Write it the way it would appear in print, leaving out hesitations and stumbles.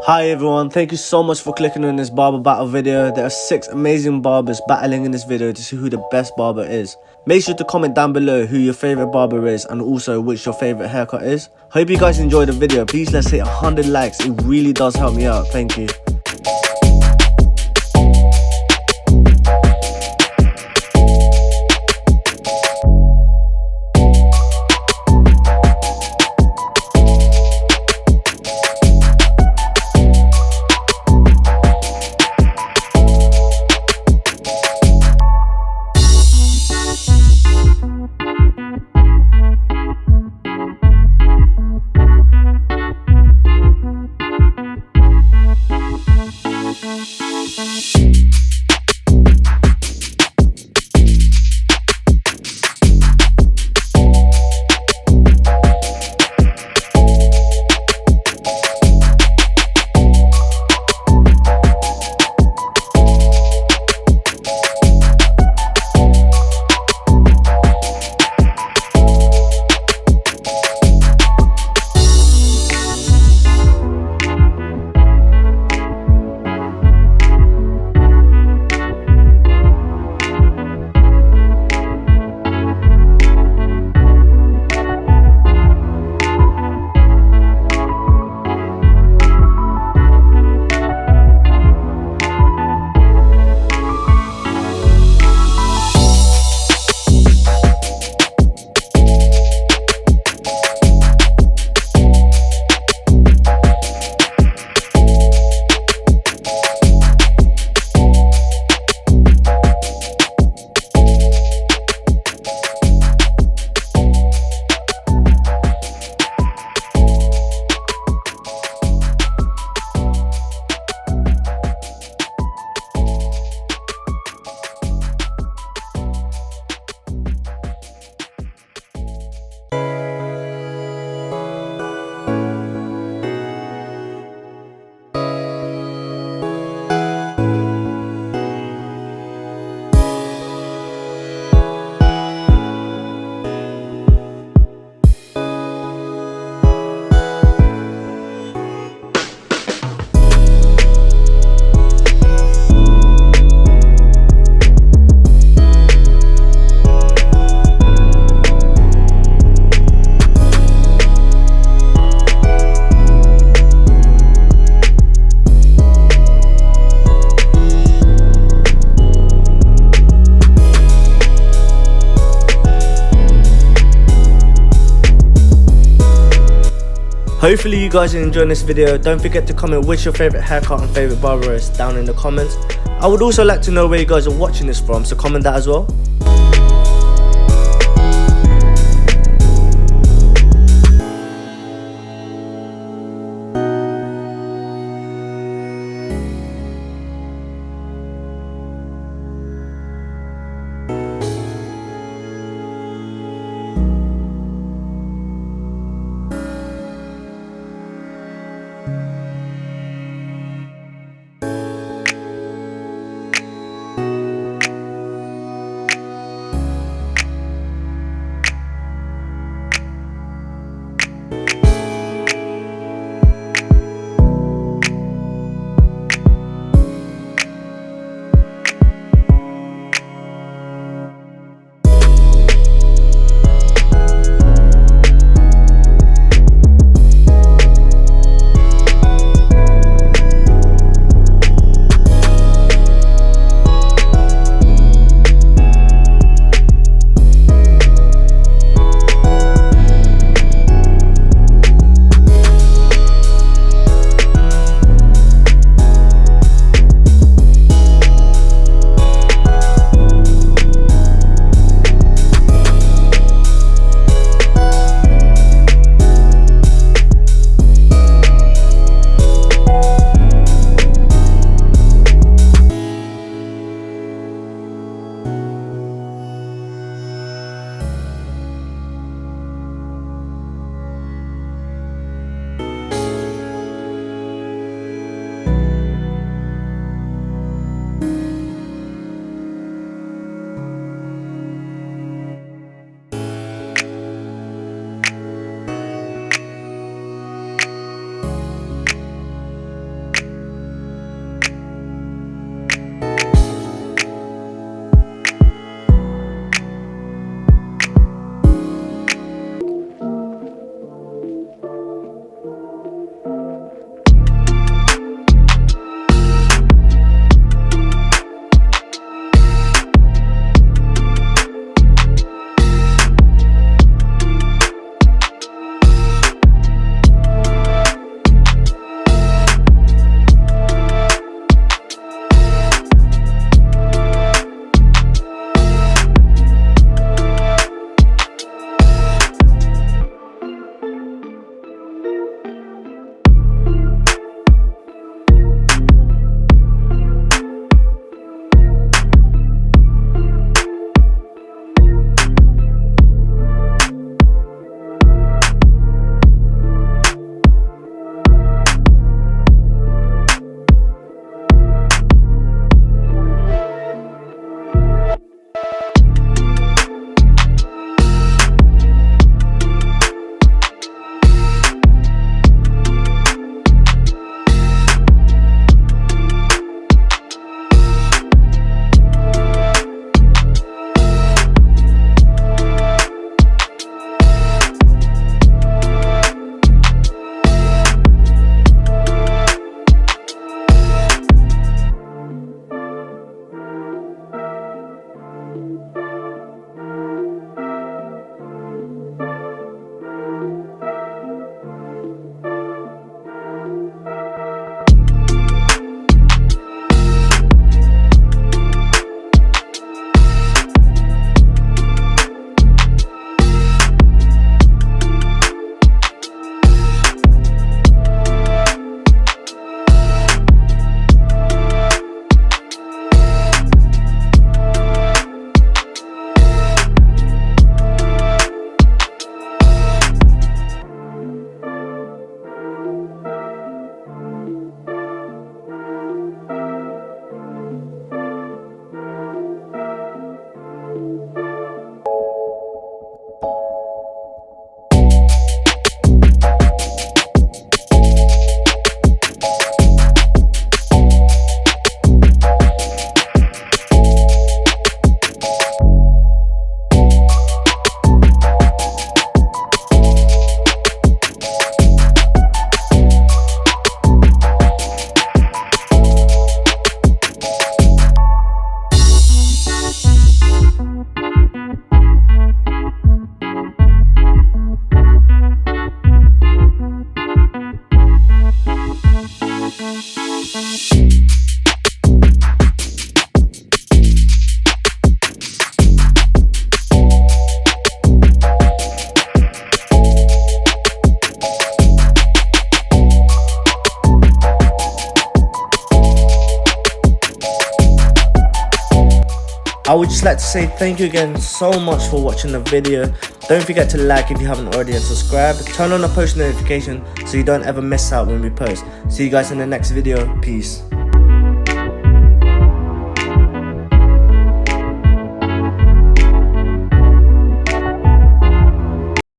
Hi everyone, thank you so much for clicking on this barber battle video. There are 6 amazing barbers battling in this video to see who the best barber is. Make sure to comment down below who your favourite barber is and also which your favourite haircut is. Hope you guys enjoyed the video. Please let's hit 100 likes, it really does help me out, thank you. Hopefully you guys are enjoying this video. Don't forget to comment which your favourite haircut and favourite barber is down in the comments. I would also like to know where you guys are watching this from, so comment that as well. I would just like to say thank you again so much for watching the video. Don't forget to like if you haven't already and subscribe. Turn on the post notification so you don't ever miss out when we post. See you guys in the next video. Peace.